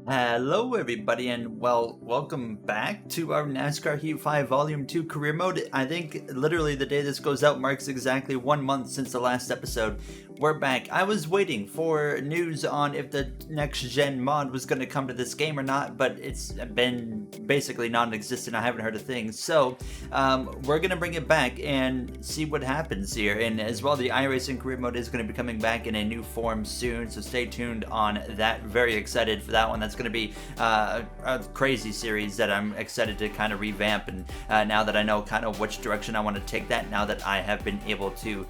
Hello everybody and welcome back to our NASCAR Heat 5 Volume 2 Career Mode. I think literally the day this goes out marks exactly 1 month since the last episode. We're back. I was waiting for news on if the next gen mod was going to come to this game or not, but it's been basically non-existent. I haven't heard a thing. So we're going to bring it back and see what happens here. And as well, the iRacing Career Mode is going to be coming back in a new form soon, so stay tuned on that. Very excited for that one. That's going to be a crazy series that I'm excited to kind of revamp, and now that I know kind of which direction I want to take that, now that I have been able to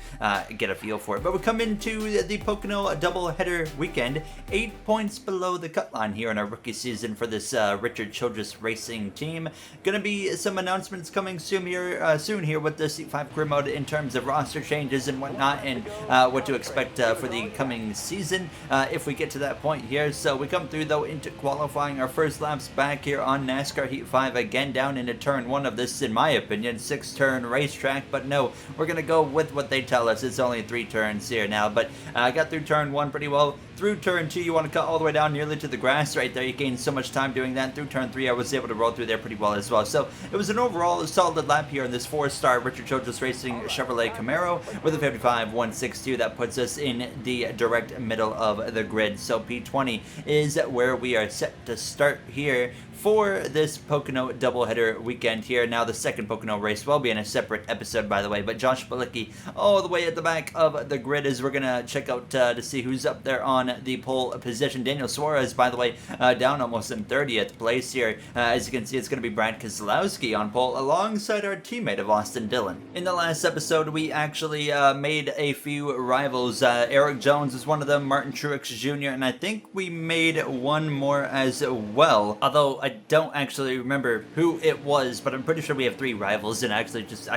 get a feel for it. But we come into the Pocono doubleheader weekend, 8 points below the cut line here in our rookie season for this Richard Childress Racing team. Gonna be some announcements coming soon here with the Heat 5 Career Mode in terms of roster changes and whatnot, and what to expect for the coming season if we get to that point here. So we come through though into qualifying, our first laps back here on NASCAR Heat 5 again down into turn 1 of this, in my opinion, 6-turn racetrack. But no, we're gonna go with what they tell us. It's only 3 turns here now, but I got through turn 1 pretty well. Through turn 2, you want to cut all the way down nearly to the grass right there. You gain so much time doing that. Through turn 3, I was able to roll through there pretty well as well. So it was an overall solid lap here in this 4-star Richard Childress Racing Chevrolet Camaro with a 55.162. That puts us in the direct middle of the grid. So P20 is where we are set to start here for this Pocono doubleheader weekend here. Now, the second Pocono race will be in a separate episode, by the way, but Josh Balicki all the way at the back of the grid as we're going to check out to see who's up there on the pole position. Daniel Suarez, by the way, down almost in 30th place here. As you can see, it's going to be Brad Keselowski on pole alongside our teammate of Austin Dillon. In the last episode, we actually made a few rivals. Eric Jones was one of them, Martin Truex Jr., and I think we made one more as well, although I don't actually remember who it was, but I'm pretty sure we have 3 rivals, and I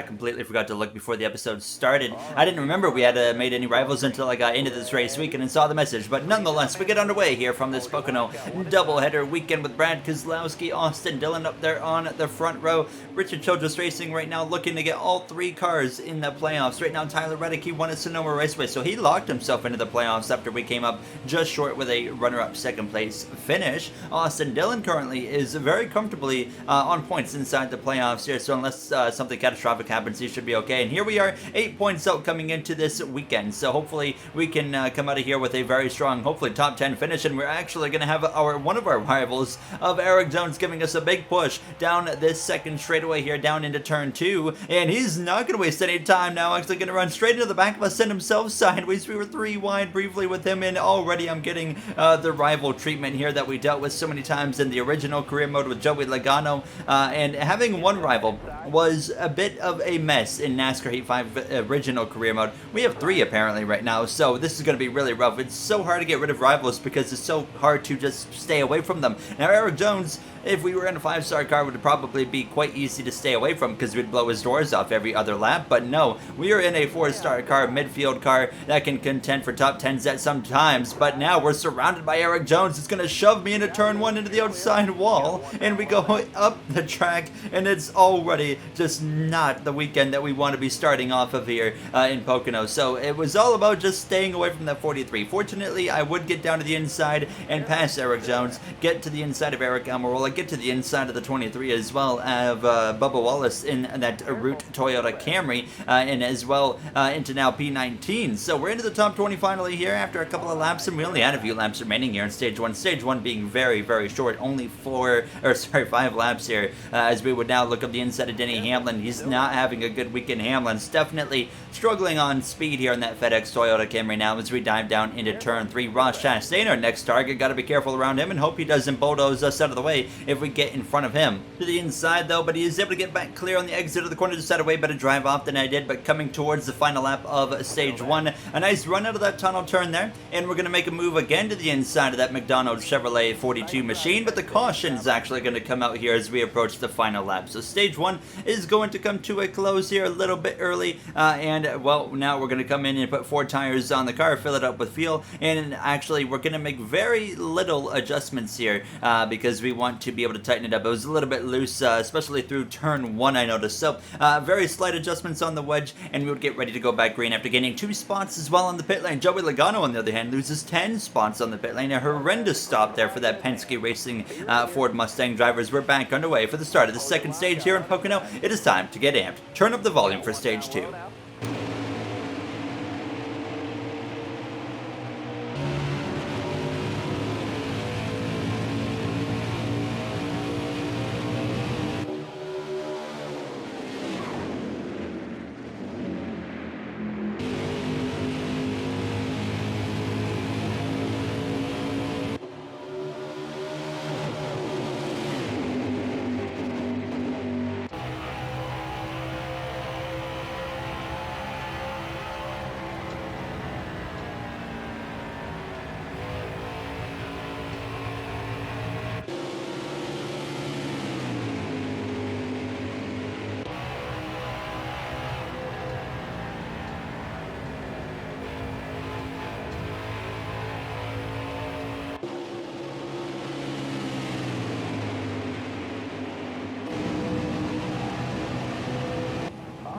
completely forgot to look before the episode started. I didn't remember we had made any rivals until I got into this race weekend and saw the message, but nonetheless, we get underway here from this Pocono doubleheader weekend with Brad Keselowski, Austin Dillon up there on the front row. Richard Childress Racing right now looking to get all 3 cars in the playoffs. Right now, Tyler Reddick, he won at Sonoma Raceway, so he locked himself into the playoffs after we came up just short with a runner-up second place finish. Austin Dillon currently is very comfortably on points inside the playoffs here, so unless something catastrophic happens, he should be okay. And here we are, 8 points out coming into this weekend, so hopefully we can come out of here with a very strong, hopefully top 10 finish, and we're actually going to have one of our rivals of Eric Jones giving us a big push down this second straightaway here, down into turn 2, and he's not going to waste any time now, actually going to run straight into the back of us, send himself sideways. We were 3 wide briefly with him, and already I'm getting the rival treatment here that we dealt with so many times in the original career mode with Joey Logano, and having one rival was a bit of a mess in NASCAR Heat 5 original career mode. We have 3 apparently right now, so this is going to be really rough. It's so hard to get rid of rivals because it's so hard to just stay away from them. Now, Eric Jones, if we were in a 5-star car, would probably be quite easy to stay away from because we'd blow his doors off every other lap, but no, we are in a 4-star car, midfield car that can contend for top 10s at some times, but now we're surrounded by Eric Jones. It's going to shove me into turn 1 into the outside wall, and we go up the track, and it's already just not the weekend that we want to be starting off of here in Pocono. So it was all about just staying away from that 43. Fortunately, I would get down to the inside and pass Eric Jones, get to the inside of Eric Almirola, get to the inside of the 23 as well of Bubba Wallace in that Root Toyota Camry, and as well into now P19. So we're into the top 20 finally here after a couple of laps, and we only had a few laps remaining here in stage 1. Stage 1 being very, very short, only 5 laps here, as we would now look up the inside of Denny Hamlin. He's not having a good weekend. Hamlin's definitely struggling on speed here in that FedEx Toyota Camry now as we dive down into turn 3. Ross Chastain, our next target. Got to be careful around him and hope he doesn't bulldoze us out of the way if we get in front of him. To the inside though, but he is able to get back clear on the exit of the corner, decided way better drive off than I did, but coming towards the final lap of stage 1, a nice run out of that tunnel turn there, and we're going to make a move again to the inside of that McDonald's Chevrolet 42 machine, but the caution is actually going to come out here as we approach the final lap. So stage 1 is going to come to a close here a little bit early, and well, now we're going to come in and put 4 tires on the car, fill it up with fuel, and actually we're going to make very little adjustments here because we want to be able to tighten it up. It was a little bit loose, especially through turn 1, I noticed. So very slight adjustments on the wedge, and we would get ready to go back green after gaining 2 spots as well on the pit lane. Joey Logano, on the other hand, loses 10 spots on the pit lane. A horrendous stop there for that Penske Racing Ford Mustang drivers. We're back underway for the start of the second stage here in Pocono. It is time to get amped. Turn up the volume for stage 2.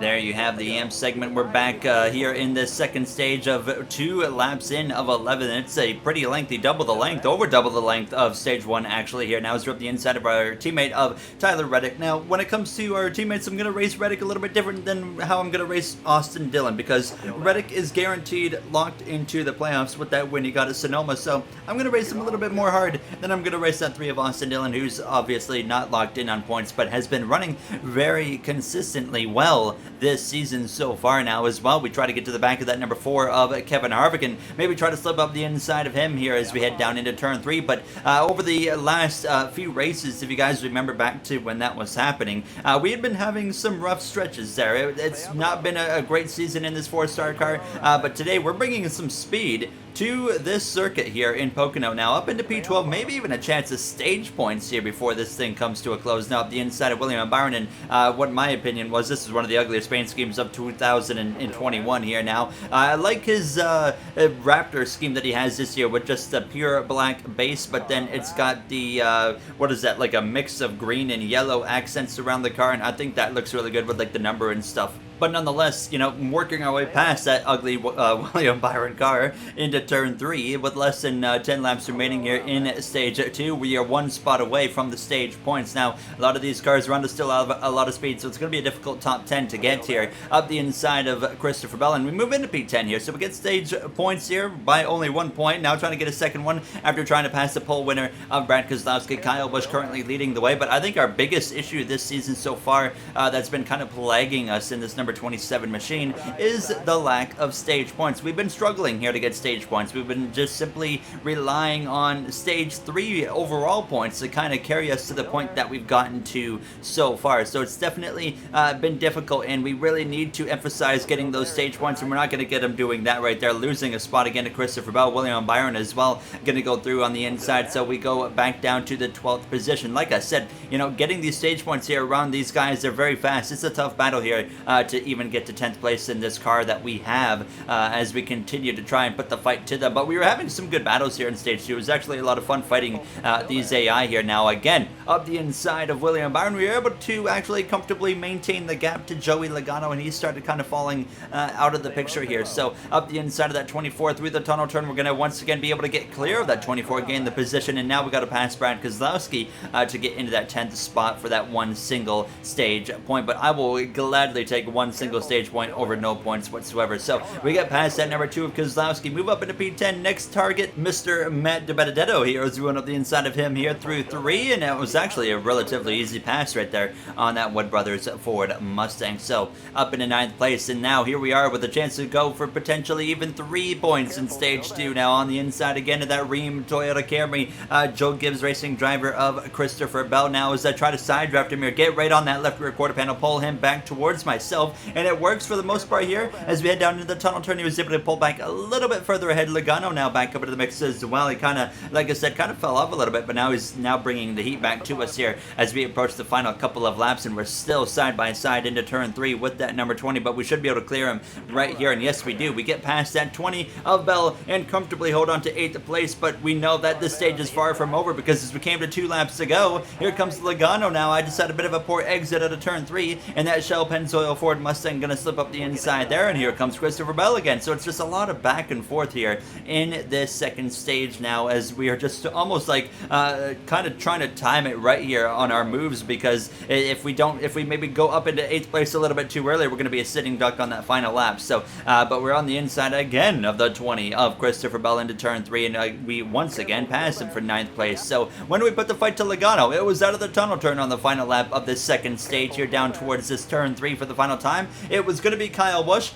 There you have the amp segment. We're back here in this second stage of 2 laps in of 11. It's a pretty lengthy, double the length, over double the length of stage 1 actually here. Now as we're up the inside of our teammate of Tyler Reddick. Now when it comes to our teammates, I'm going to race Reddick a little bit different than how I'm going to race Austin Dillon, because Reddick is guaranteed locked into the playoffs with that win he got at Sonoma. So I'm going to race him a little bit more hard than I'm going to race that 3 of Austin Dillon, who's obviously not locked in on points, but has been running very consistently well this season so far now as well. We try to get to the back of that number 4 of Kevin Harvick and maybe try to slip up the inside of him here as we head down into turn 3. But over the last few races, if you guys remember back to when that was happening, we had been having some rough stretches there. It's not been a great season in this 4-star car, but today we're bringing some speed to this circuit here in Pocono. Now up into P12, maybe even a chance of stage points here before this thing comes to a close. Now up the inside of William Byron, and what my opinion was, this is one of the ugliest paint schemes of 2021 here now. I like his Raptor scheme that he has this year with just a pure black base, but then it's got the, what is that, like a mix of green and yellow accents around the car, and I think that looks really good with like the number and stuff. But nonetheless, you know, working our way past that ugly William Byron car into turn 3 with less than 10 laps remaining here in stage 2. We are 1 spot away from the stage points. Now, a lot of these cars around us still have a lot of speed, so it's going to be a difficult top 10 to get here up the inside of Christopher Bell. And we move into P10 here, so we get stage points here by only 1 point. Now trying to get a second one after trying to pass the pole winner of Brad Keselowski. Kyle Busch currently leading the way, but I think our biggest issue this season so far that's been kind of plaguing us in this number 27 machine is the lack of stage points. We've been struggling here to get stage points. We've been just simply relying on stage 3 overall points to kind of carry us to the point that we've gotten to so far. So it's definitely been difficult, and we really need to emphasize getting those stage points, and we're not going to get them doing that right there. Losing a spot again to Christopher Bell. William Byron as well going to go through on the inside, so we go back down to the 12th position. Like I said, you know, getting these stage points here around these guys, they're very fast. It's a tough battle here to even get to 10th place in this car that we have as we continue to try and put the fight to them. But we were having some good battles here in stage 2. It was actually a lot of fun fighting these AI here. Now again, up the inside of William Byron, we were able to actually comfortably maintain the gap to Joey Logano, and he started kind of falling out of the picture here. So up the inside of that 24 through the tunnel turn, we're going to once again be able to get clear of that 24, gain the position, and now we got to pass Brad Keselowski to get into that 10th spot for that 1 single stage point. But I will gladly take 1 single stage point over no points whatsoever. So we get past that number 2 of Keselowski, move up into P10. Next target, Mr. Matt DiBenedetto here, as we went up the inside of him here through 3, and it was actually a relatively easy pass right there on that Wood Brothers Ford Mustang. So up into 9th place, and now here we are with a chance to go for potentially even 3 points in stage 2. Now on the inside again of that Rheem Toyota Camry, Joe Gibbs Racing driver of Christopher Bell. Now as I try to side draft him here, get right on that left rear quarter panel, pull him back towards myself, and it works for the most part here. As we head down into the tunnel turn, he was able to pull back a little bit further ahead. Logano now back up into the mix as well. He kind of, like I said, kind of fell off a little bit, but now he's bringing the heat back to us here as we approach the final couple of laps, and we're still side by side into turn 3 with that number 20, but we should be able to clear him right here, and yes, we do. We get past that 20 of Bell and comfortably hold on to 8th place, but we know that this stage is far from over because as we came to 2 laps to go, here comes Logano now. I just had a bit of a poor exit out of turn 3, and that Shell Pennzoil Ford Mustang gonna slip up the inside there, and here comes Christopher Bell again. So it's just a lot of back and forth here in this second stage now, as we are just almost like kind of trying to time it right here on our moves, because if we maybe go up into 8th place a little bit too early, we're going to be a sitting duck on that final lap. So but we're on the inside again of the 20 of Christopher Bell into turn 3, and we once again pass him for 9th place. So when do we put the fight to Logano? It was out of the tunnel turn on the final lap of this second stage here down towards this turn 3 for the final time. It was going to be Kyle Busch,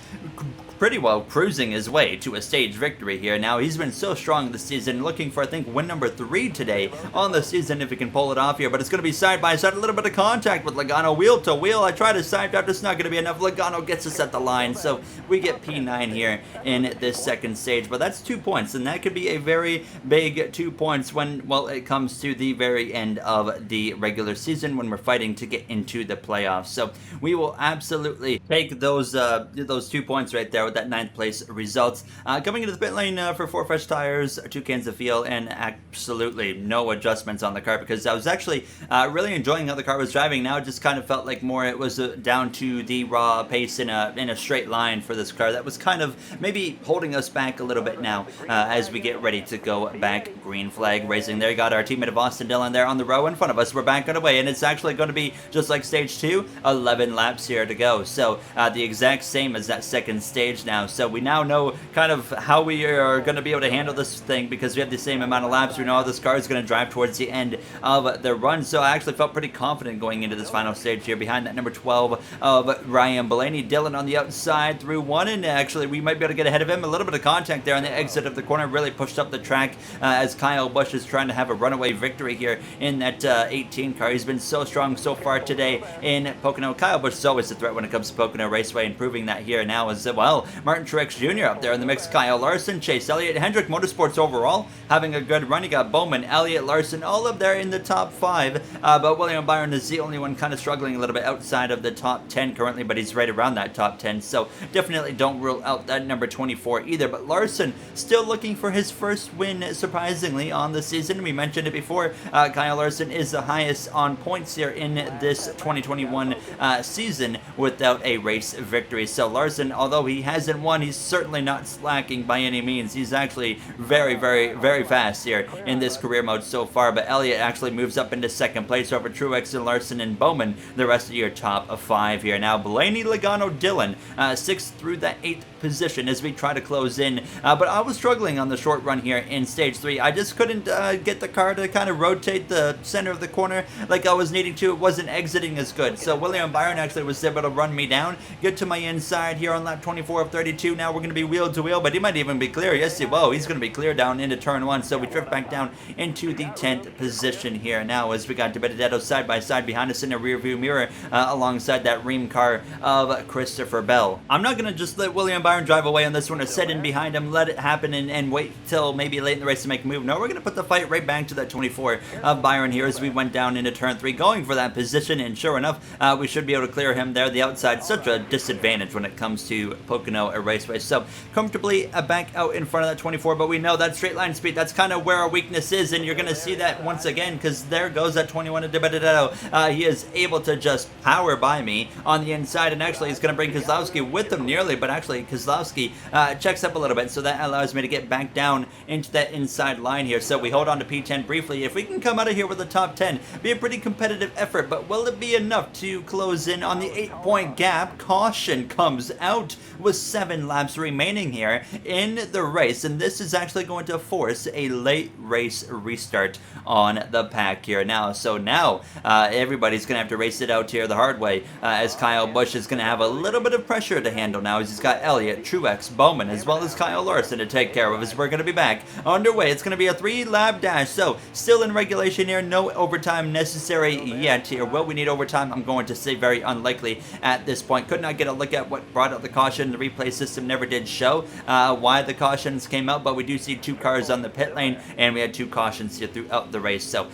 pretty well cruising his way to a stage victory here. Now, he's been so strong this season, looking for, I think, win number 3 today on the season if he can pull it off here, but it's going to be side by side, a little bit of contact with Logano, wheel to wheel. I try to side out, it's not going to be enough. Logano gets us at the line, so we get P9 here in this second stage, but that's 2 points, and that could be a very big 2 points when, well, it comes to the very end of the regular season when we're fighting to get into the playoffs. So we will absolutely take those 2 points right there with that 9th place results. Coming into the pit lane for 4 fresh tires, 2 cans of fuel, and absolutely no adjustments on the car, because I was actually really enjoying how the car was driving. Now it just kind of felt like more it was down to the raw pace in a straight line for this car. That was kind of maybe holding us back a little bit now as we get ready to go back. Green flag raising there. You got our teammate of Austin Dillon there on the row in front of us. We're back on the way, and it's actually going to be just like stage 2, 11 laps here to go. So the exact same as that second stage now. So we now know kind of how we are going to be able to handle this thing, because we have the same amount of laps. We know how this car is going to drive towards the end of the run. So I actually felt pretty confident going into this final stage here behind that number 12 of Ryan Blaney. Dillon on the outside through 1, and actually we might be able to get ahead of him. A little bit of contact there on the exit of the corner really pushed up the track as Kyle Busch is trying to have a runaway victory here in that 18 car. He's been so strong so far today in Pocono. Kyle Busch is always a threat when it comes to Pocono Raceway, and proving that here now as well. Martin Truex Jr. up there in the mix. Kyle Larson, Chase Elliott, Hendrick Motorsports overall having a good run. You got Bowman, Elliott, Larson, all up there in the top 5, but William Byron is the only one kind of struggling a little bit outside of the top 10 currently, but he's right around that top 10, so definitely don't rule out that number 24 either. But Larson still looking for his first win, surprisingly, on the season. We mentioned it before. Kyle Larson is the highest on points here in this 2021 season without a race victory. So Larson, although he hasn't won, he's certainly not slacking by any means. He's actually very, very, very fast here in this career mode so far. But Elliott actually moves up into second place over Truex and Larson and Bowman, the rest of your top 5 here. Now Blaney, Logano, Dillon, 6th through that 8th position as we try to close in. But I was struggling on the short run here in stage 3. I just couldn't get the car to kind of rotate the center of the corner like I was needing to. It wasn't exiting as good. So William Byron actually was able to run me down, get to my inside here on lap 24 of 32. Now we're going to be wheel to wheel, but he might even be clear. Yes, he will. He's going to be clear down into turn 1. So we drift back down into the 10th position here now as we got De Benedetto side by side behind us in a rear view mirror alongside that Ream car of Christopher Bell. I'm not going to just let William Byron drive away on this one or set in behind him, let it happen and wait till maybe late in the race to make a move. No, we're going to put the fight right back to that 24 of Byron here as we went down into turn 3 going for that position, and sure enough, we should be able to clear him there. The outside, such a disadvantage when it comes to Pocono Raceway. So comfortably back out in front of that 24, but we know that straight line speed, that's kind of where our weakness is, and you're going to see that once again because there goes that 21 of De Benedetto. He is able to just power by me on the inside, and actually he's going to bring Kozlowski with him nearly, but actually Kozlowski checks up a little bit, so that allows me to get back down into that inside line here. So we hold on to P10 briefly. If we can come out of here with the top 10, be a pretty competitive effort, but will it be enough to close in on the 8-point gap? Caution comes out with 7 laps remaining here in the race, and this is actually going to force a late race restart on the pack here now. So now everybody's going to have to race it out here the hard way as Kyle Busch is going to have a little bit of pressure to handle now as he's got Elliott Elliott, Truex, Bowman, as well as Kyle Larson to take care of as we're going to be back underway. It's going to be a 3-lap dash, so still in regulation here, no overtime necessary yet here. Will we need overtime? I'm going to say very unlikely at this point. Could not get a look at what brought out the caution. The replay system never did show why the cautions came out, but we do see 2 cars on the pit lane, and we had 2 cautions here throughout the race. So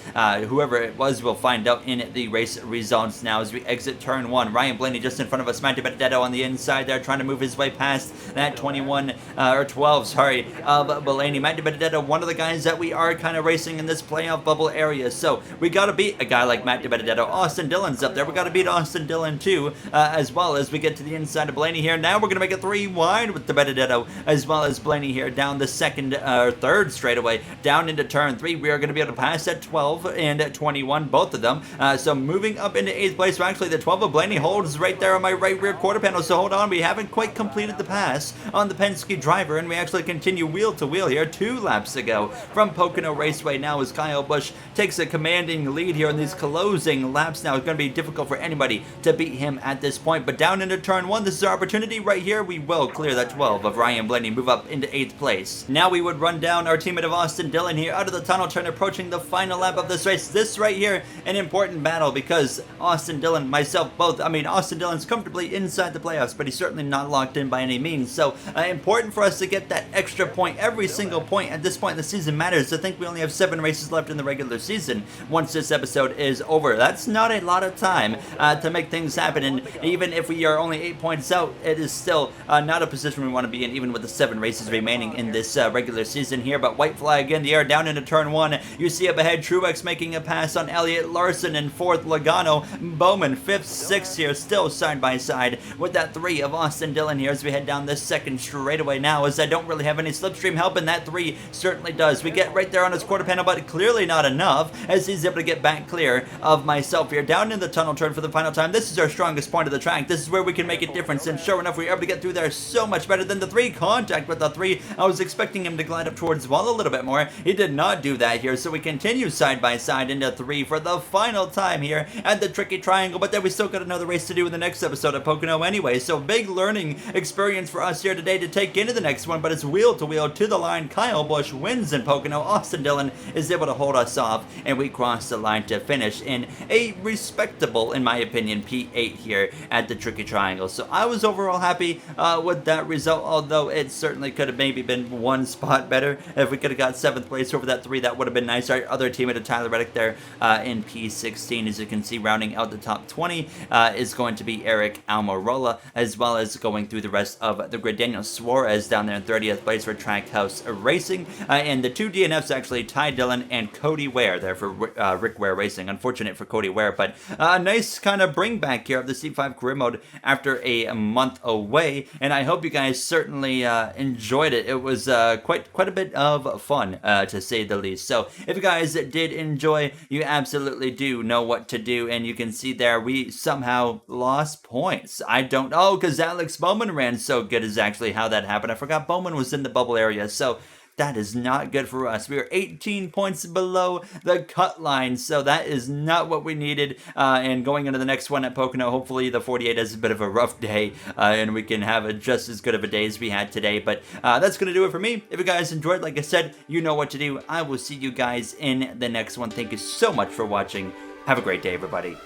whoever it was, we'll find out in the race results now as we exit turn 1. Ryan Blaney just in front of us. Matty Benedetto on the inside there, trying to move his way past that 12, sorry, of Blaney. Matty Benedetto, one of the guys that we are kind of racing in this playoff bubble area. So we got to beat a guy like Matty Benedetto. Austin Dillon's up there. We got to beat Austin Dillon too, as well as we get to the inside of Blaney here. Now we're going to make it 3 wide with the Benedetto, as well as Blaney here down the third straightaway, down into turn 3. We are going to be able to pass at 12 and at 21, both of them. So moving up into 8th place. So actually the 12 of Blaney holds right there on my right rear quarter panel. So hold on, we haven't quite completed the pass on the Penske driver, and we actually continue wheel to wheel here 2 laps ago from Pocono Raceway. Now as Kyle Busch takes a commanding lead here in these closing laps. Now it's going to be difficult for anybody to beat him at this point, but down into turn 1, this is our opportunity right here. We will clear that 12 of Ryan Blaney, move up into 8th place. Now we would run down our teammate of Austin Dillon here out of the tunnel turn, approaching the final lap of this race. This right here, an important battle, because Austin Dillon, myself, both, Austin Dillon's comfortably inside the playoffs, but he's certainly not locked in by any means. So important for us to get that extra point. Every single point at this point in the season matters. I think we only have 7 races left in the regular season once this episode is over. That's not a lot of time to make things happen, and even if we are only 8 points out, it is still not a position we want to be in, even with the 7 races remaining in this regular season here. But white flag in the air, down into turn 1. You see up ahead Truex making a pass on Elliott, Larson in 4th, Logano, Bowman 5th, 6th here, still side by side with that 3 of Austin Dillon here as we head down this second straightaway now, as I don't really have any slipstream help, and that 3 certainly does. We get right there on his quarter panel, but clearly not enough, as he's able to get back clear of myself here. Down in the tunnel turn for the final time. This is our strongest point of the track. This is where we can make a difference, and sure enough, we were able to get through there so much better than the 3 contact with the 3. I was expecting him to glide up towards the wall a little bit more. He did not do that here, so we continue side by side into 3 for the final time here at the Tricky Triangle, but then we still got another race to do in the next episode of Pocono anyway, so big learning experience for us here today to take into the next one, but it's wheel to wheel to the line. Kyle Busch wins in Pocono. Austin Dillon is able to hold us off, and we cross the line to finish in a respectable, in my opinion, P8 here at the Tricky Triangle. So I was overall happy with that result, although it certainly could have maybe been 1 spot better. If we could have got 7th place over that 3, that would have been nice. Our other teammate of Tyler Reddick there in P16, as you can see, rounding out the top 20 is going to be Eric Almirola, as well as going through the rest of the grid. Daniel Suarez down there in 30th place for Trackhouse Racing, and the 2 DNFs actually, Ty Dillon and Cody Ware there for Rick Ware Racing. Unfortunate for Cody Ware, but a nice kind of bring back here of the C5 career mode after a month away, and I hope you guys certainly enjoyed it. It was quite a bit of fun, to say the least. So if you guys did enjoy, you absolutely do know what to do, and you can see there we somehow lost points. I don't know, because Alex Bowman ran so good is actually how that happened. I forgot Bowman was in the bubble area, so that is not good for us. We are 18 points below the cut line, so that is not what we needed. And going into the next one at Pocono, hopefully the 48 has a bit of a rough day, and we can have just as good of a day as we had today. But that's going to do it for me. If you guys enjoyed, like I said, you know what to do. I will see you guys in the next one. Thank you so much for watching. Have a great day, everybody.